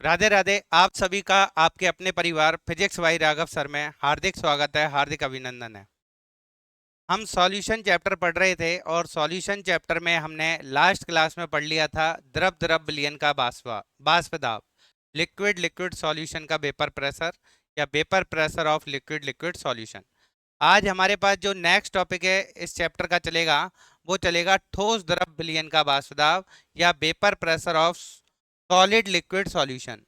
राधे राधे। आप सभी का आपके अपने परिवार फिजिक्स भाई राघव सर में हार्दिक स्वागत है, हार्दिक अभिनंदन है। हम सॉल्यूशन चैप्टर पढ़ रहे थे और सॉल्यूशन चैप्टर में हमने लास्ट क्लास में पढ़ लिया था द्रव द्रव विलयन का बाष्प दाब, लिक्विड लिक्विड सॉल्यूशन का वेपर प्रेशर या vapour pressure of liquid liquid solution. आज हमारे पास जो नेक्स्ट टॉपिक है इस चैप्टर का चलेगा, वो चलेगा ठोस द्रव विलयन का बाष्प दाब या vapour pressure of solid liquid solution.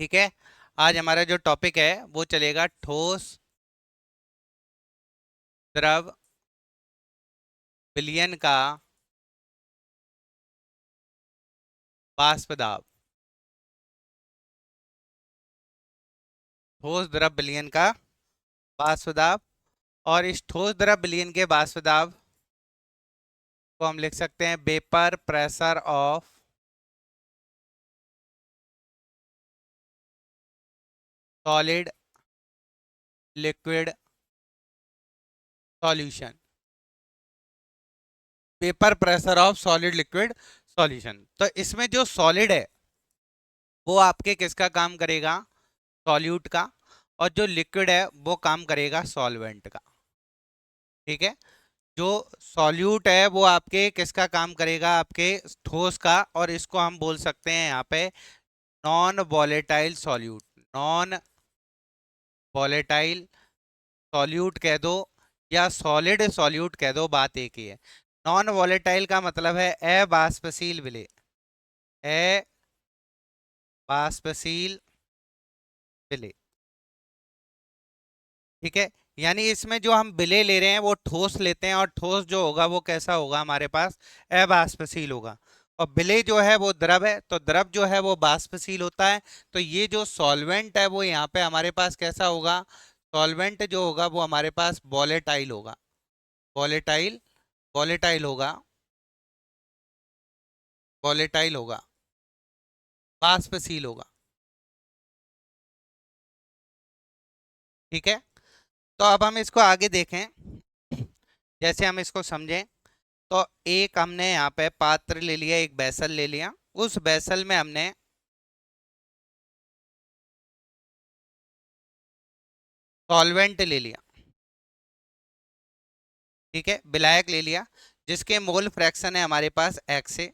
ठीक है। आज हमारा जो टॉपिक है वो चलेगा ठोस द्रव विलयन का बाष्प दाब। ठोस द्रव विलयन का बाष्प दाब। और इस ठोस द्रव विलयन के बाष्प दाब को हम लिख सकते हैं vapour pressure of solid liquid solution. Vapour pressure of solid liquid solution. तो इसमें जो सॉलिड है वो आपके किसका काम करेगा? सॉल्यूट का। और जो लिक्विड है वो काम करेगा सॉल्वेंट का। ठीक है। जो सॉल्यूट है वो आपके किसका काम करेगा? आपके ठोस का। और इसको हम बोल सकते हैं यहाँ पे non volatile solute. Non volatile solute कह दो या सॉलिड सॉल्यूट कह दो, बात एक ही है। नॉन वॉलेटाइल का मतलब है अबाष्पशील विलेय। अबाष्पशील विलेय। ठीक है। यानी इसमें जो हम विलेय ले रहे हैं वो ठोस लेते हैं, और ठोस जो होगा वो कैसा होगा? हमारे पास अबाष्पशील होगा। और विलेय जो है वो द्रव है, तो द्रव जो है वो बाष्पशील होता है। तो ये जो सॉल्वेंट है वो यहाँ पे हमारे पास कैसा होगा? सॉल्वेंट जो होगा वो हमारे पास वॉलेटाइल होगा। वॉलेटाइल वॉलेटाइल होगा। वॉलेटाइल होगा, बाष्पशील होगा। ठीक है। तो अब हम इसको आगे देखें, जैसे हम इसको समझें। तो एक हमने यहाँ पे पात्र ले लिया, एक बेसल ले लिया। उस बेसल में हमने सॉल्वेंट ले लिया। ठीक है, विलायक ले लिया जिसके मोल फ्रैक्शन है हमारे पास x है।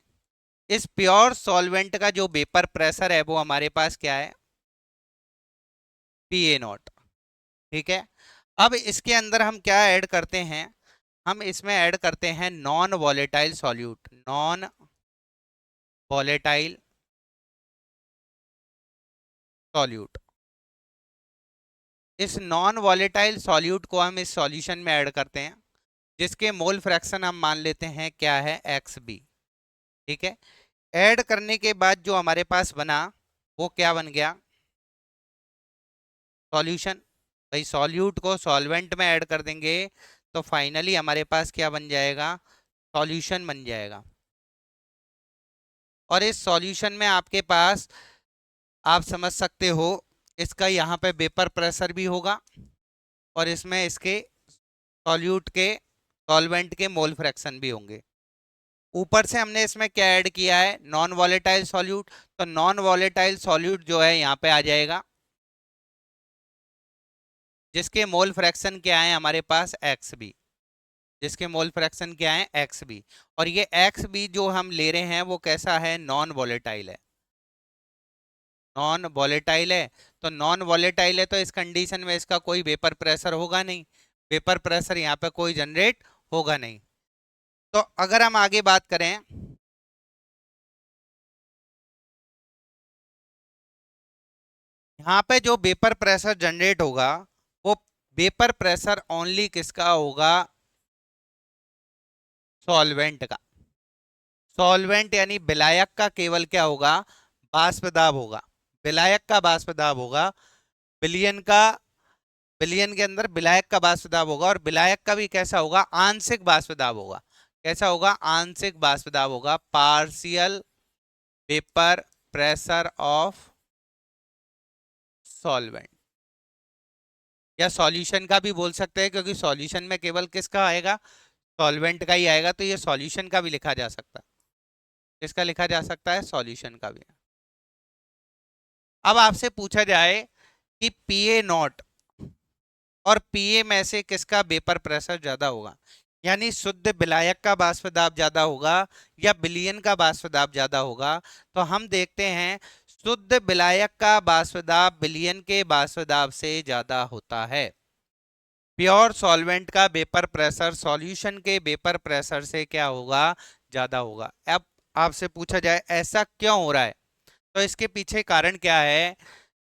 इस प्योर सॉल्वेंट का जो वेपर प्रेशर है वो हमारे पास क्या है? Pa0। ठीक है। अब इसके अंदर हम क्या ऐड करते हैं? हम इसमें ऐड करते हैं non volatile solute. Non volatile solute. इस नॉन वॉलेटाइल सॉल्यूट को हम इस सॉल्यूशन में ऐड करते हैं, जिसके मोल फ्रैक्शन हम मान लेते हैं क्या है? XB। ठीक है। ऐड करने के बाद जो हमारे पास बना वो क्या बन गया? सॉल्यूशन। भाई सॉल्यूट को सॉल्वेंट में ऐड कर देंगे तो फाइनली हमारे पास क्या बन जाएगा? सॉल्यूशन बन जाएगा। और इस सॉल्यूशन में आपके पास, आप समझ सकते हो, इसका यहाँ पे वेपर प्रेशर भी होगा और इसमें इसके सॉल्यूट के सॉल्वेंट के मोल फ्रैक्शन भी होंगे। ऊपर से हमने इसमें क्या ऐड किया है? Non volatile solute. तो नॉन वॉलेटाइल सॉल्यूट जो है यहाँ पे आ जाएगा, जिसके मोल फ्रैक्शन क्या है हमारे पास? XB। जिसके मोल फ्रैक्शन क्या है? XB। और ये XB जो हम ले रहे हैं वो कैसा है? नॉन वॉलेटाइल है। नॉन वॉलेटाइल है। तो नॉन वॉलेटाइल है तो इस कंडीशन में इसका कोई वेपर प्रेशर होगा नहीं। वेपर प्रेशर यहाँ पे कोई जनरेट होगा नहीं। तो अगर हम आगे बात करें, यहाँ पे जो वेपर प्रेशर जनरेट होगा वो वेपर प्रेशर ओनली किसका होगा? सॉल्वेंट का। सॉल्वेंट यानी विलायक का केवल क्या होगा? बाष्प दाब होगा। विलायक का बाष्प दाब होगा। विलयन का, विलयन के अंदर विलायक का बाष्प दाब होगा, और विलायक का भी कैसा होगा? आंशिक बाष्प दाब होगा। कैसा होगा? आंशिक बाष्प दाब होगा। Partial vapour pressure of solvent, या सॉल्यूशन का भी बोल सकते हैं, क्योंकि सॉल्यूशन में केवल किसका आएगा? सॉल्वेंट का ही आएगा। तो ये सॉल्यूशन का भी लिखा जा सकता है। किसका लिखा जा सकता है? सॉल्यूशन का भी। अब आपसे पूछा जाए कि पीए नॉट और पीए में से किसका वेपर प्रेशर ज्यादा होगा, यानी शुद्ध विलायक का वाष्प दाब ज्यादा होगा या विलयन का वाष्प दाब ज्यादा होगा। तो हम देखते हैं शुद्ध विलायक का वाष्प दाब विलयन के वाष्प दाब से ज्यादा होता है। प्योर सॉल्वेंट का वेपर प्रेशर सॉल्यूशन के वेपर प्रेशर से क्या होगा, ज्यादा होगा। अब आपसे पूछा जाए ऐसा क्यों हो रहा है, तो इसके पीछे कारण क्या है।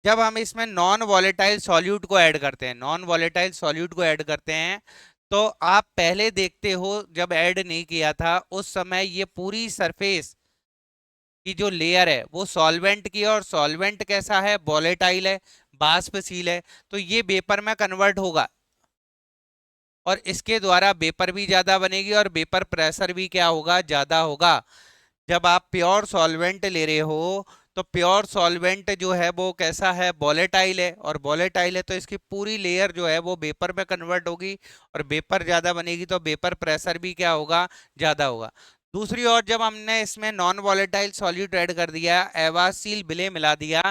जब हम इसमें नॉन वॉलेटाइल सॉल्यूट को ऐड करते हैं, नॉन वॉलेटाइल सॉल्यूट को ऐड करते हैं, तो आप पहले देखते हो जब ऐड नहीं किया था उस समय ये पूरी सरफेस की जो लेयर है वो सॉल्वेंट की, और सॉल्वेंट कैसा है, वॉलेटाइल है, बाष्पशील है, तो ये वेपर में कन्वर्ट होगा और इसके द्वारा वेपर भी ज्यादा बनेगी और वेपर प्रेशर भी क्या होगा, ज्यादा होगा। जब आप प्योर सॉल्वेंट ले रहे हो तो प्योर सॉल्वेंट जो है वो कैसा है, वॉलेटाइल है, और वॉलेटाइल है तो इसकी पूरी लेयर जो है वो वेपर में कन्वर्ट होगी और वेपर ज्यादा बनेगी तो वेपर प्रेशर भी क्या होगा, ज्यादा होगा। दूसरी ओर जब हमने इसमें नॉन वॉलेटाइल सॉल्यूट ऐड कर दिया, एवासील विलेय मिला दिया,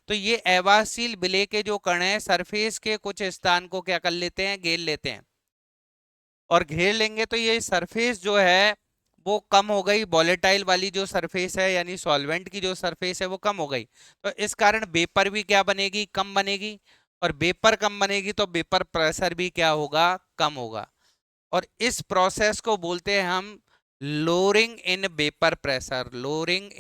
तो ये एवासील विलेय के जो कण है सरफेस के कुछ स्थान को क्या कर लेते हैं, घेर लेते हैं, और घेर लेंगे तो ये सरफेस जो है वो कम हो गई, वॉलेटाइल वाली जो सरफेस है यानी सॉल्वेंट की जो सरफेस है वो कम हो गई, तो इस कारण वेपर भी क्या बनेगी, कम बनेगी, और वेपर कम बनेगी तो वेपर प्रेशर भी क्या होगा, कम होगा। और इस प्रोसेस को बोलते हैं हम lowering in vapour pressure, lowering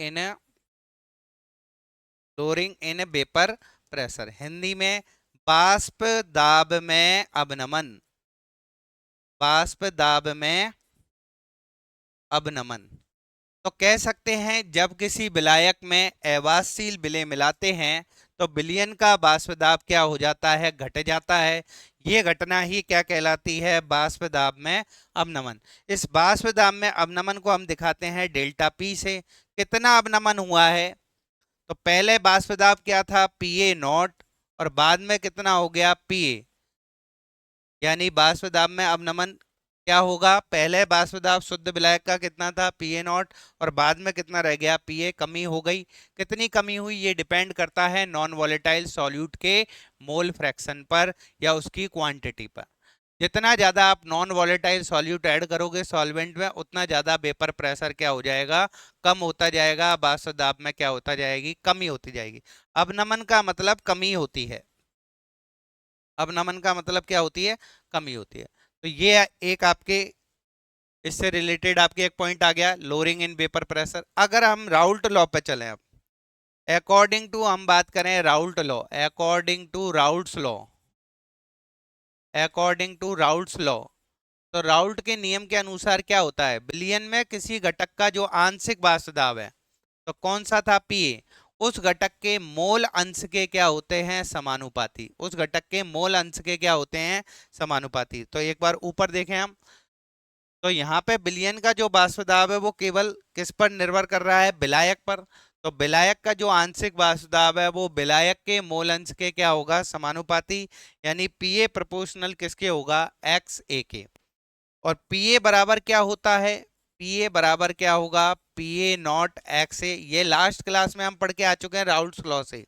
in vapour pressure, Hindi में वाष्प दाब में अवनमन, वाष्प दाब में अवनमन। तो कह सकते हैं जब किसी विलायक में एवासील विलेय मिलाते हैं तो विलयन का वाष्प दाब क्या हो जाता है, घट जाता है। ये घटना ही क्या कहलाती है, वाष्प दाब में अवनमन। इस वाष्प दाब में अवनमन को हम दिखाते हैं डेल्टा पी से। कितना अवनमन हुआ है, तो पहले वाष्प दाब क्या था, पीए नॉट, और बाद में कितना हो गया, पीए, यानी वाष्प दाब में अवनमन क्या होगा, पहले वाष्प दाब शुद्ध विलायक का कितना था, पीए नॉट, और बाद में कितना रह गया, पीए, कमी हो गई। कितनी कमी हुई, ये डिपेंड करता है नॉन वॉलेटाइल सॉल्यूट के मोल फ्रैक्शन पर या उसकी क्वांटिटी पर। जितना ज्यादा आप नॉन वॉलेटाइल सॉल्यूट ऐड करोगे सॉल्वेंट में उतना ज्यादा वेपर प्रेशर क्या हो जाएगा, कम होता जाएगा, वाष्प दाब में क्या होता जाएगी, कमी होती जाएगी। अवनमन का मतलब कमी होती है, अवनमन का मतलब क्या होती है, कमी होती है। तो ये एक आपके इससे रिलेटेड आपके एक पॉइंट आ गया, लोअरिंग इन वेपर प्रेशर। अगर हम राउल्ट लॉ पे चलें, अब अकॉर्डिंग टू हम बात करें Raoult law, according to Raoult's law, according to Raoult's law, तो राउल्ट के नियम के अनुसार क्या होता है, विलयन में किसी घटक का जो आंशिक वाष्प दाब है, तो कौन सा था, पीए, उस घटक के मोल अंश के क्या होते हैं, समानुपाती, उस घटक के मोल अंश के क्या होते हैं, समानुपाती। तो एक बार ऊपर देखें हम, तो यहाँ पे विलयन का जो वाष्प दाब है वो केवल किस पर निर्भर कर रहा है, विलायक पर। तो विलायक का जो आंशिक वाष्प दाब है वो विलायक के मोल अंश के क्या होगा, समानुपाती, यानी पीए प्रोपोर्शनल किसके होगा, एक्स ए के। और पीए बराबर क्या होता है, पीए बराबर क्या होगा, पीए नॉट एक्स ए। ये लास्ट क्लास में हम पढ़ के आ चुके हैं राउल्ट्स लॉ से।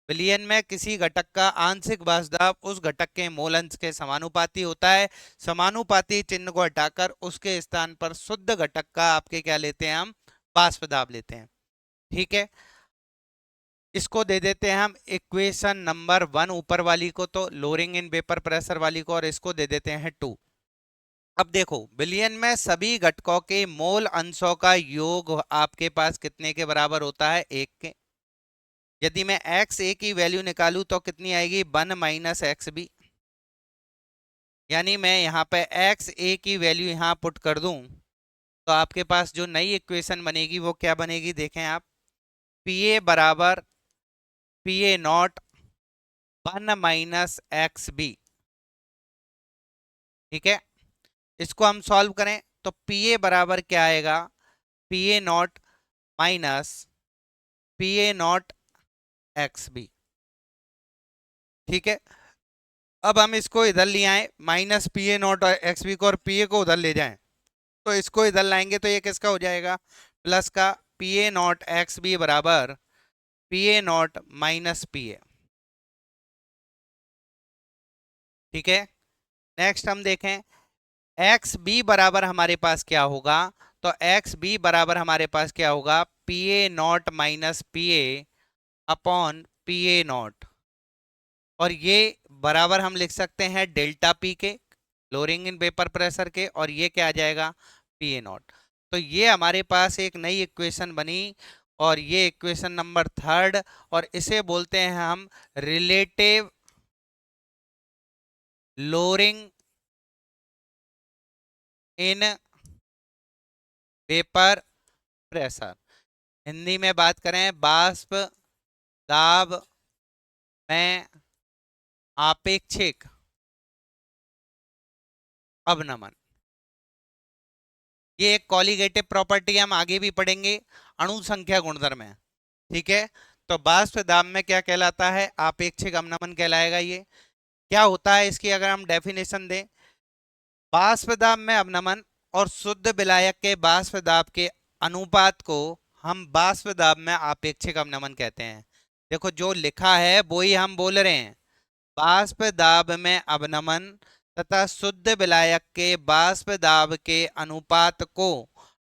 विलयन में किसी घटक का आंशिक वाष्प दाब उस घटक के मोल अंश के समानुपाती होता है। समानुपाती चिन्ह को हटाकर उसके स्थान पर शुद्ध घटक का आपके क्या लेते हैं, हम वाष्प दाब लेते हैं। ठीक है, इसको दे देते हैं हम इक्वेशन नंबर 1 ऊपर वाली को, तो लोअरिंग इन वेपर प्रेशर वाली को, और इसको दे देते हैं 2। अब देखो विलयन में सभी घटकों के मोल अंशों का योग आपके पास कितने के बराबर होता है, 1 के। यदि मैं एक्स ए की वैल्यू निकालूं तो कितनी आएगी, 1 माइनस एक्स बी, यानी मैं यहाँ पे एक्स ए की वैल्यू यहाँ पुट कर दूं तो आपके पास जो नई इक्वेशन बनेगी वो क्या बनेगी, देखें आप, पी ए बराबर P A not 1 minus X B. ठीक है, इसको हम सॉल्व करें तो पी ए बराबर क्या आएगा, P A not minus P A not X B. ठीक है, अब हम इसको इधर ले आए, माइनस पी ए नॉट और एक्स बी को, और पी ए को उधर ले जाएं तो इसको इधर लाएंगे तो ये किसका हो जाएगा, प्लस का, P A not X B बराबर PA नॉट माइनस PA। ठीक है, नेक्स्ट हम देखें एक्स बी बराबर हमारे पास क्या होगा। तो एक्स बी बराबर हमारे पास क्या होगा, PA not minus PA upon PA not, और ये बराबर हम लिख सकते हैं डेल्टा पी के, लोअरिंग इन वेपर प्रेशर के, और ये क्या आ जाएगा, PA नॉट। तो ये हमारे पास एक नई इक्वेशन बनी, और ये इक्वेशन नंबर थर्ड, और इसे बोलते हैं हम relative lowering in vapour pressure. Hindi में बात करें, वाष्प दाब में आपेक्षिक अवनमन। ये एक कॉलिगेटिव प्रॉपर्टी हम आगे भी पढ़ेंगे, अणु संख्या गुणधर्म है। ठीक है, तो वाष्प दाब में क्या कहलाता है, आपेक्षिक अवनमन कहलाएगा। ये क्या होता है, इसकी अगर हम डेफिनेशन दें, वाष्प दाब में अवनमन और शुद्ध विलायक के वाष्प दाब के अनुपात को हम वाष्प दाब में आपेक्षिक अवनमन कहते हैं। देखो जो लिखा है वो ही हम बोल रहे हैं, वाष्प दाब में अवनमन तथा शुद्ध विलायक के वाष्प दाब के अनुपात को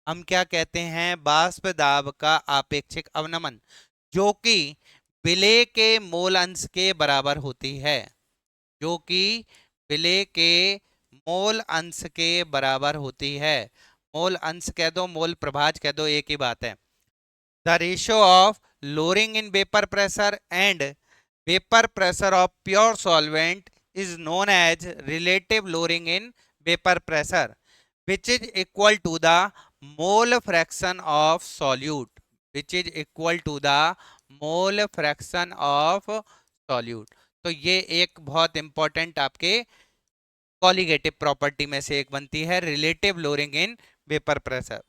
हम क्या कहते हैं, वाष्प दाब का आपेक्षिक अवनमन, जो कि विलेय के मोल अंश के बराबर होती है, जो कि विलेय के मोल अंश के बराबर होती है। मोल अंश कह दो, मोल प्रभाज कह दो, एक ही बात है। The ratio of lowering in vapour pressure and vapour pressure of pure solvent is known as relative lowering in vapor pressure, which is equal to the mole fraction of solute, which is equal to the mole fraction of solute। तो ये एक बहुत important आपके colligative property में से एक बनती है, relative lowering in vapour pressure.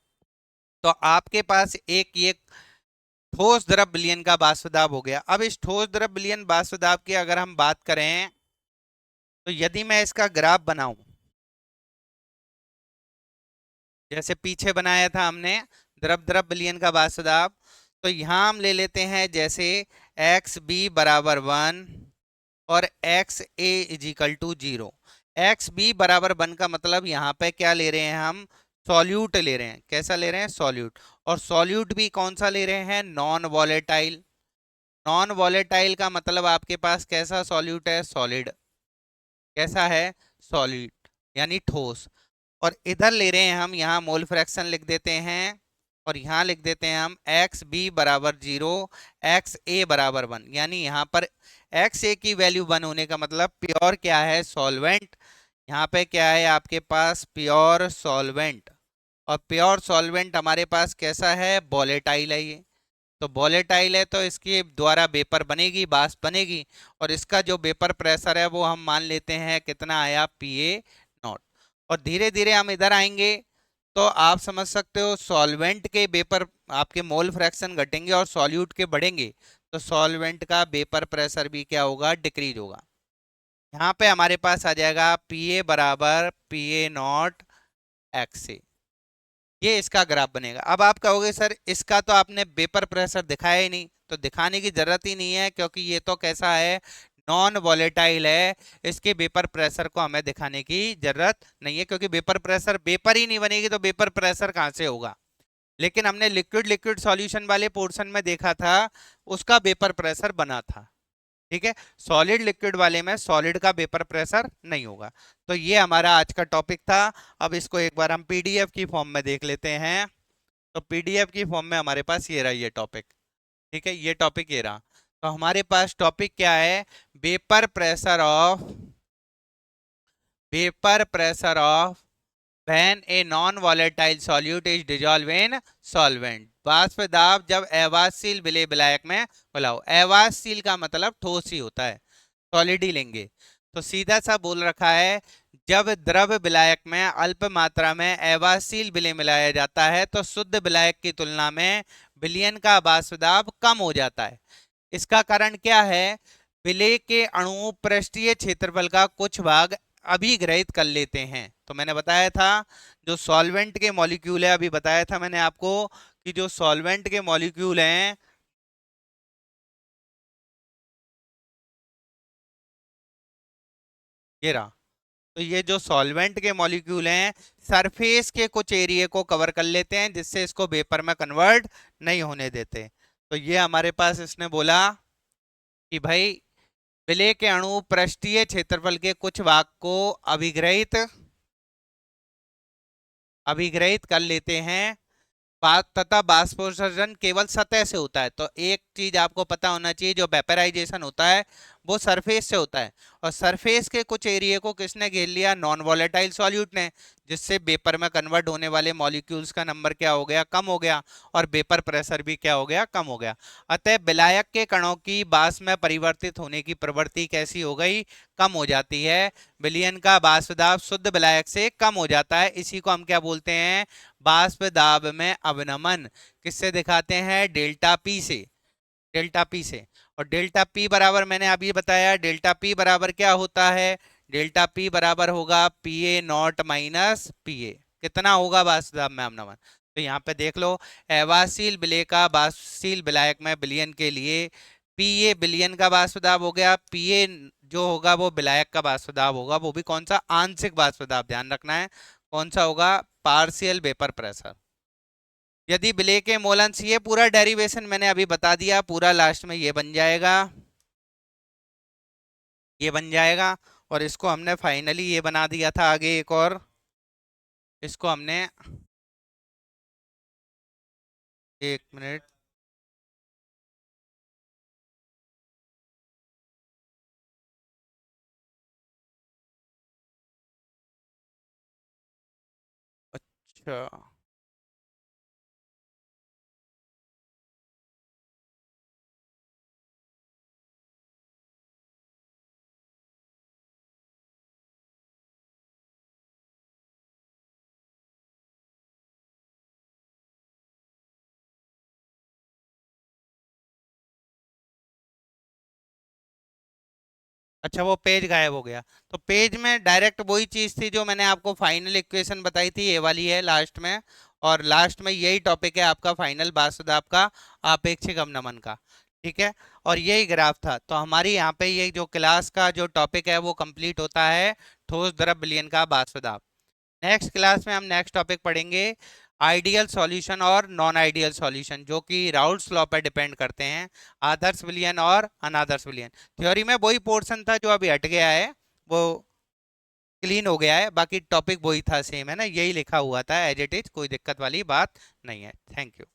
तो आपके पास एक ये ठोस द्रव विलयन का वाष्प दाब हो गया। अब इस ठोस द्रव विलयन वाष्प दाब की अगर हम बात करें, तो यदि मैं इसका ग्राफ बनाऊं, जैसे पीछे बनाया था हमने द्रव द्रव विलयन का वाष्प दाब, तो यहां हम ले लेते हैं जैसे एक्स बी बराबर 1 और X A equal to 0। X B बराबर 1 का मतलब यहाँ पे क्या ले रहे हैं हम, सॉल्यूट ले रहे हैं। कैसा ले रहे हैं, सॉल्यूट। और सॉल्यूट भी कौन सा ले रहे हैं, नॉन वॉलेटाइल। नॉन वॉलेटाइल का मतलब आपके पास कैसा सॉल्यूट है, सॉलिड। कैसा है, सॉलिड यानी ठोस। और इधर ले रहे हैं हम, यहाँ मोल फ्रैक्शन लिख देते हैं, और यहाँ लिख देते हैं हम एक्स बी बराबर 0, एक्स ए बराबर 1। यानी यहाँ पर एक्स ए की वैल्यू 1 होने का मतलब प्योर क्या है, सॉल्वेंट। यहाँ पे क्या है आपके पास, प्योर सॉल्वेंट। और प्योर सॉल्वेंट हमारे पास कैसा है, वॉलेटाइल है ये। तो वॉलेटाइल है तो इसके द्वारा वेपर बनेगी, वाष्प बनेगी, और इसका जो वेपर प्रेशर है वो हम मान लेते हैं कितना आया, PA नॉट। और धीरे धीरे हम इधर आएंगे तो आप समझ सकते हो सॉल्वेंट के वेपर आपके मोल फ्रैक्शन घटेंगे और सॉल्यूट के बढ़ेंगे, तो सॉल्वेंट का वेपर प्रेशर भी क्या होगा, डिक्रीज होगा। यहाँ पे हमारे पास आ जाएगा PA बराबर PA नॉट एक्स ए। ये इसका ग्राफ बनेगा। अब आप कहोगे सर इसका तो आपने वेपर प्रेशर दिखाया ही नहीं, तो दिखाने की जरूरत ही नहीं है, क्योंकि ये तो कैसा है, नॉन वॉलेटाइल है। इसके वेपर प्रेशर को हमें दिखाने की जरूरत नहीं है, क्योंकि वेपर प्रेशर, वेपर ही नहीं बनेगी तो वेपर प्रेशर कहाँ से होगा। लेकिन हमने लिक्विड लिक्विड सॉल्यूशन वाले पोर्शन में देखा था, उसका वेपर प्रेशर बना था। ठीक है, सॉलिड लिक्विड वाले में सॉलिड का वेपर प्रेशर नहीं होगा। तो ये हमारा आज का टॉपिक था। अब इसको एक बार हम पीडीएफ की फॉर्म में देख लेते हैं। तो पीडीएफ की फॉर्म में हमारे पास ये रहा ये टॉपिक। ठीक है, ये टॉपिक ये रहा। तो हमारे पास टॉपिक क्या है, vapour pressure of, vapour pressure of when a non-volatile solute is dissolved in solvent। वाष्प दाब जब अवाष्यशील विलेय विलायक में मिलाओ। अवाष्यशील का मतलब ठोस ही होता है, सॉलिड ही लेंगे। तो सीधा सा बोल रखा है, जब द्रव विलायक में अल्प मात्रा में अवाष्यशील विलेय मिलाया जाता है तो शुद्ध विलायक की तुलना में विलयन का वाष्प दाब कम हो जाता है। इसका कारण क्या है, विलेय के अणु पृष्ठीय क्षेत्रफल का कुछ भाग अभिग्रहित कर लेते हैं। तो मैंने बताया था जो सॉल्वेंट के मॉलिक्यूल है, अभी बताया था मैंने आपको कि जो सॉल्वेंट के मॉलिक्यूल हैं ये रहा। तो ये जो सॉल्वेंट के मॉलिक्यूल हैं सरफेस के कुछ एरिया को कवर कर लेते हैं, जिससे इसको वेपर में कन्वर्ट नहीं होने देते। तो ये हमारे पास इसने बोला कि भाई विलेय के अणु पृष्ठीय क्षेत्रफल के कुछ भाग को अभिग्रहित अभिग्रहित कर लेते हैं, तथा बाष्पोत्सर्जन केवल सतह से होता है। तो एक चीज आपको पता होना चाहिए, जो वेपराइजेशन होता है वो सरफेस से होता है, और सरफेस के कुछ एरिया को किसने घेर लिया, नॉन वॉलेटाइल सॉल्यूट ने, जिससे वेपर में कन्वर्ट होने वाले मॉलिक्यूल्स का नंबर क्या हो गया, कम हो गया, और वेपर प्रेशर भी क्या हो गया, कम हो गया। अतः विलायक के कणों की वाष्प में परिवर्तित होने की प्रवृत्ति कैसी हो गई, कम हो जाती है। विलयन का वाष्प दाब शुद्ध विलायक से कम हो जाता है, इसी को हम क्या बोलते हैं, वाष्प दाब में अवनमन। किससे दिखाते हैं, डेल्टा पी से, डेल्टा पी से। और डेल्टा पी बराबर मैंने अभी बताया, डेल्टा पी बराबर क्या होता है, डेल्टा पी बराबर होगा P A not minus P ए। कितना होगा वाष्प दाब में अवनमन, तो यहाँ पे देख लो, अवाशील विलेय का वाष्पशील विलायक में विलयन के लिए पी ए विलयन का वाष्प दाब हो गया, पी ए जो होगा वो विलायक का वाष्प दाब होगा, वो भी कौन सा, आंशिक वाष्प दाब, ध्यान रखना है कौन सा होगा, पार्शियल वेपर प्रेशर। यदि विलेय के मोलंस, ये पूरा डेरिवेशन मैंने अभी बता दिया, पूरा लास्ट में ये बन जाएगा, ये बन जाएगा। और इसको हमने फाइनली ये बना दिया था आगे एक और, इसको हमने, एक मिनट, अच्छा अच्छा, वो पेज गायब हो गया। तो पेज में डायरेक्ट वही चीज थी जो मैंने आपको फाइनल इक्वेशन बताई थी, ये वाली है लास्ट में, और लास्ट में यही टॉपिक है आपका फाइनल वाष्प दाब का, आपेक्षिक अवनमन का, ठीक है। और यही ग्राफ था। तो हमारी यहाँ पे ये जो क्लास का जो टॉपिक है वो कंप्लीट होता है, ठोस द्रव विलयन का वाष्प दाब। नेक्स्ट क्लास में हम नेक्स्ट टॉपिक पढ़ेंगे, आइडियल सॉल्यूशन और नॉन आइडियल सॉल्यूशन, जो कि राउल्ट्स लॉ पर डिपेंड करते हैं, आदर्श विलयन और अनादर्श विलयन। थ्योरी में वही पोर्शन था जो अभी हट गया है, वो क्लीन हो गया है, बाकी टॉपिक वही था, सेम है ना, यही लिखा हुआ था एज इट इज, कोई दिक्कत वाली बात नहीं है। Thank you.